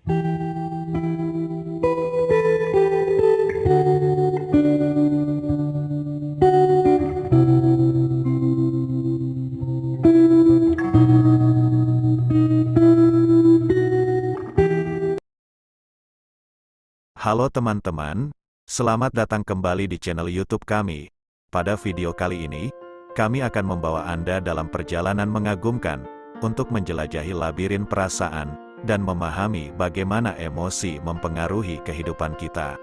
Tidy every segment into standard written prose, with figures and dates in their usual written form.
Halo teman-teman, selamat datang kembali di channel YouTube kami. Pada video kali ini, kami akan membawa Anda dalam perjalanan mengagumkan untuk menjelajahi labirin perasaan dan memahami bagaimana emosi mempengaruhi kehidupan kita.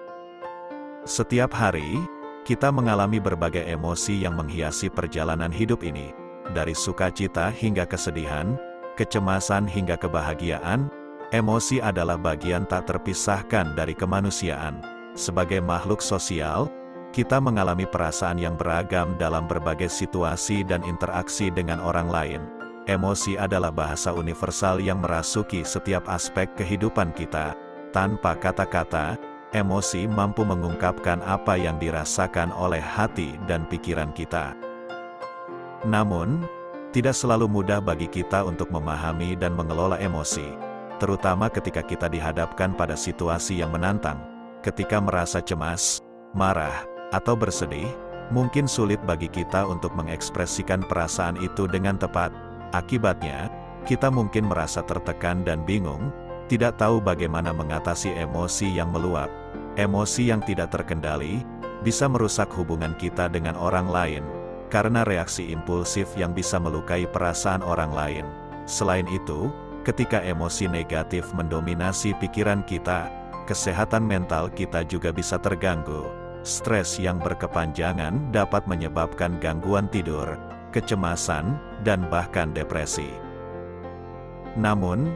Setiap hari, kita mengalami berbagai emosi yang menghiasi perjalanan hidup ini, dari sukacita hingga kesedihan, kecemasan hingga kebahagiaan. Emosi adalah bagian tak terpisahkan dari kemanusiaan. Sebagai makhluk sosial, kita mengalami perasaan yang beragam dalam berbagai situasi dan interaksi dengan orang lain. Emosi adalah bahasa universal yang merasuki setiap aspek kehidupan kita. Tanpa kata-kata, emosi mampu mengungkapkan apa yang dirasakan oleh hati dan pikiran kita. Namun, tidak selalu mudah bagi kita untuk memahami dan mengelola emosi. Terutama ketika kita dihadapkan pada situasi yang menantang. Ketika merasa cemas, marah, atau bersedih, mungkin sulit bagi kita untuk mengekspresikan perasaan itu dengan tepat. Akibatnya, kita mungkin merasa tertekan dan bingung, tidak tahu bagaimana mengatasi emosi yang meluap. Emosi yang tidak terkendali bisa merusak hubungan kita dengan orang lain, karena reaksi impulsif yang bisa melukai perasaan orang lain. Selain itu, ketika emosi negatif mendominasi pikiran kita, kesehatan mental kita juga bisa terganggu. Stres yang berkepanjangan dapat menyebabkan gangguan tidur, kecemasan, dan bahkan depresi. Namun,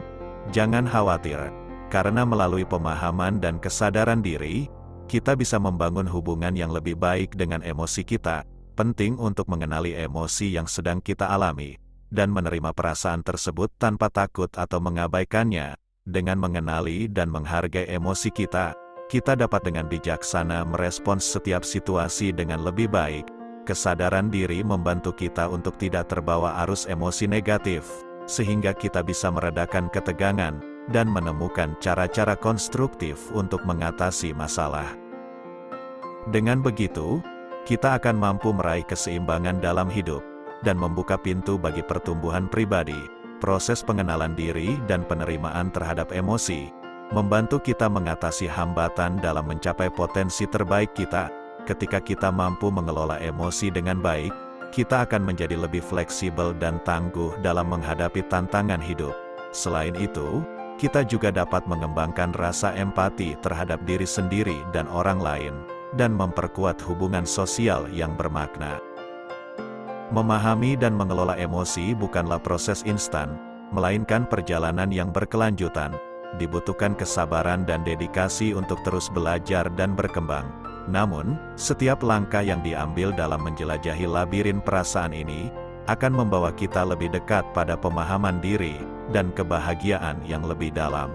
jangan khawatir, karena melalui pemahaman dan kesadaran diri, kita bisa membangun hubungan yang lebih baik dengan emosi kita. Penting untuk mengenali emosi yang sedang kita alami dan menerima perasaan tersebut tanpa takut atau mengabaikannya. Dengan mengenali dan menghargai emosi kita, kita dapat dengan bijaksana merespons setiap situasi dengan lebih baik. Kesadaran diri membantu kita untuk tidak terbawa arus emosi negatif, sehingga kita bisa meredakan ketegangan dan menemukan cara-cara konstruktif untuk mengatasi masalah. Dengan begitu, kita akan mampu meraih keseimbangan dalam hidup dan membuka pintu bagi pertumbuhan pribadi. Proses pengenalan diri dan penerimaan terhadap emosi membantu kita mengatasi hambatan dalam mencapai potensi terbaik kita. Ketika kita mampu mengelola emosi dengan baik, kita akan menjadi lebih fleksibel dan tangguh dalam menghadapi tantangan hidup. Selain itu, kita juga dapat mengembangkan rasa empati terhadap diri sendiri dan orang lain, dan memperkuat hubungan sosial yang bermakna. Memahami dan mengelola emosi bukanlah proses instan, melainkan perjalanan yang berkelanjutan. Dibutuhkan kesabaran dan dedikasi untuk terus belajar dan berkembang. Namun, setiap langkah yang diambil dalam menjelajahi labirin perasaan ini, akan membawa kita lebih dekat pada pemahaman diri, dan kebahagiaan yang lebih dalam.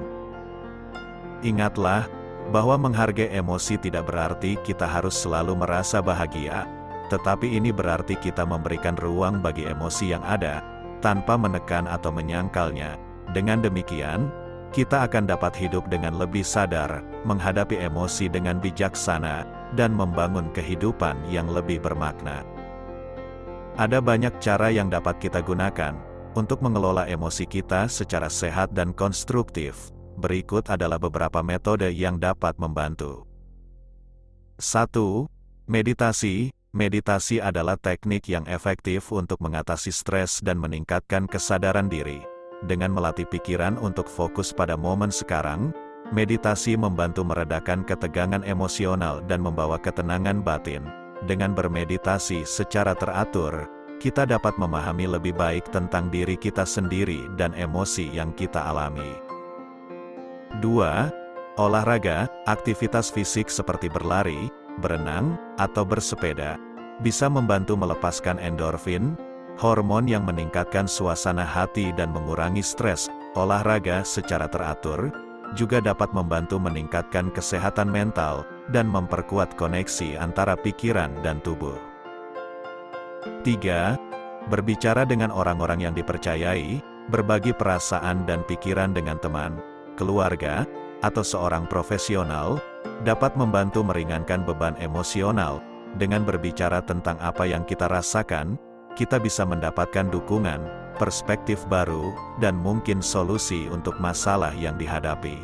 Ingatlah, bahwa menghargai emosi tidak berarti kita harus selalu merasa bahagia. Tetapi ini berarti kita memberikan ruang bagi emosi yang ada, tanpa menekan atau menyangkalnya. Dengan demikian, kita akan dapat hidup dengan lebih sadar, menghadapi emosi dengan bijaksana, dan membangun kehidupan yang lebih bermakna. Ada banyak cara yang dapat kita gunakan, untuk mengelola emosi kita secara sehat dan konstruktif. Berikut adalah beberapa metode yang dapat membantu. 1. Meditasi. Meditasi adalah teknik yang efektif untuk mengatasi stres dan meningkatkan kesadaran diri. Dengan melatih pikiran untuk fokus pada momen sekarang, meditasi membantu meredakan ketegangan emosional dan membawa ketenangan batin. Dengan bermeditasi secara teratur, kita dapat memahami lebih baik tentang diri kita sendiri dan emosi yang kita alami. 2. Olahraga. Aktivitas fisik seperti berlari, berenang, atau bersepeda bisa membantu melepaskan endorfin, hormon yang meningkatkan suasana hati dan mengurangi stres. Olahraga secara teratur juga dapat membantu meningkatkan kesehatan mental dan memperkuat koneksi antara pikiran dan tubuh. 3. Berbicara dengan orang-orang yang dipercayai, berbagi perasaan dan pikiran dengan teman, keluarga, atau seorang profesional, dapat membantu meringankan beban emosional. Dengan berbicara tentang apa yang kita rasakan, kita bisa mendapatkan dukungan, perspektif baru, dan mungkin solusi untuk masalah yang dihadapi.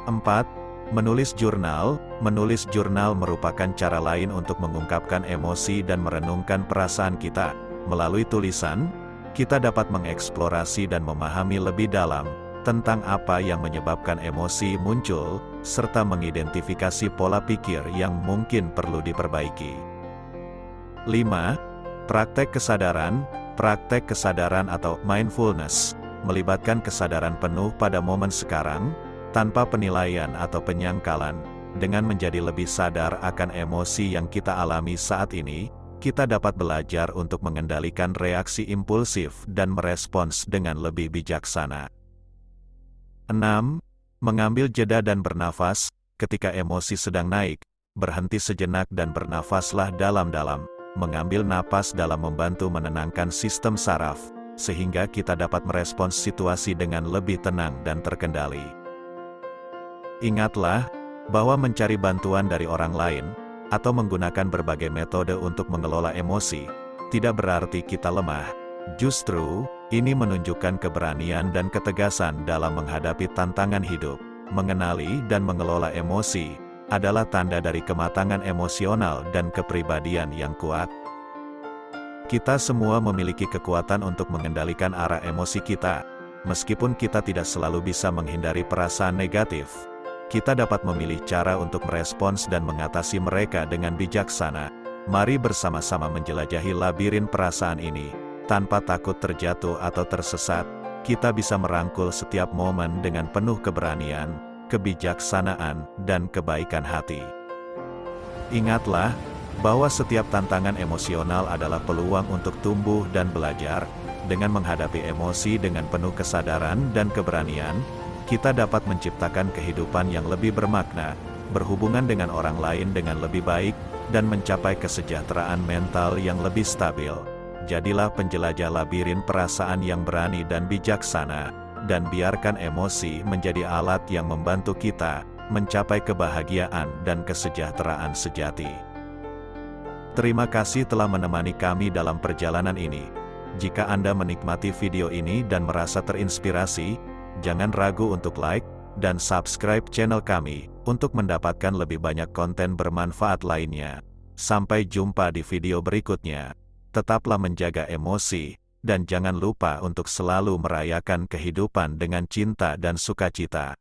4. Menulis jurnal. Menulis jurnal merupakan cara lain untuk mengungkapkan emosi dan merenungkan perasaan kita. Melalui tulisan, kita dapat mengeksplorasi dan memahami lebih dalam tentang apa yang menyebabkan emosi muncul, serta mengidentifikasi pola pikir yang mungkin perlu diperbaiki. 5. Praktek kesadaran. Praktek kesadaran atau mindfulness melibatkan kesadaran penuh pada momen sekarang, tanpa penilaian atau penyangkalan. Dengan menjadi lebih sadar akan emosi yang kita alami saat ini, kita dapat belajar untuk mengendalikan reaksi impulsif dan merespons dengan lebih bijaksana. 6. Mengambil jeda dan bernafas. Ketika emosi sedang naik, berhenti sejenak dan bernafaslah dalam-dalam. Mengambil napas dalam membantu menenangkan sistem saraf, sehingga kita dapat merespons situasi dengan lebih tenang dan terkendali. Ingatlah, bahwa mencari bantuan dari orang lain, atau menggunakan berbagai metode untuk mengelola emosi, tidak berarti kita lemah. Justru, ini menunjukkan keberanian dan ketegasan dalam menghadapi tantangan hidup. Mengenali dan mengelola emosi adalah tanda dari kematangan emosional dan kepribadian yang kuat. Kita semua memiliki kekuatan untuk mengendalikan arah emosi kita. Meskipun kita tidak selalu bisa menghindari perasaan negatif, kita dapat memilih cara untuk merespons dan mengatasi mereka dengan bijaksana. Mari bersama-sama menjelajahi labirin perasaan ini. Tanpa takut terjatuh atau tersesat, kita bisa merangkul setiap momen dengan penuh keberanian, kebijaksanaan, dan kebaikan hati. Ingatlah, bahwa setiap tantangan emosional adalah peluang untuk tumbuh dan belajar. Dengan menghadapi emosi dengan penuh kesadaran dan keberanian, kita dapat menciptakan kehidupan yang lebih bermakna, berhubungan dengan orang lain dengan lebih baik, dan mencapai kesejahteraan mental yang lebih stabil. Jadilah penjelajah labirin perasaan yang berani dan bijaksana, dan biarkan emosi menjadi alat yang membantu kita mencapai kebahagiaan dan kesejahteraan sejati. Terima kasih telah menemani kami dalam perjalanan ini. Jika Anda menikmati video ini dan merasa terinspirasi, jangan ragu untuk like dan subscribe channel kami untuk mendapatkan lebih banyak konten bermanfaat lainnya. Sampai jumpa di video berikutnya. Tetaplah menjaga emosi, dan jangan lupa untuk selalu merayakan kehidupan dengan cinta dan sukacita.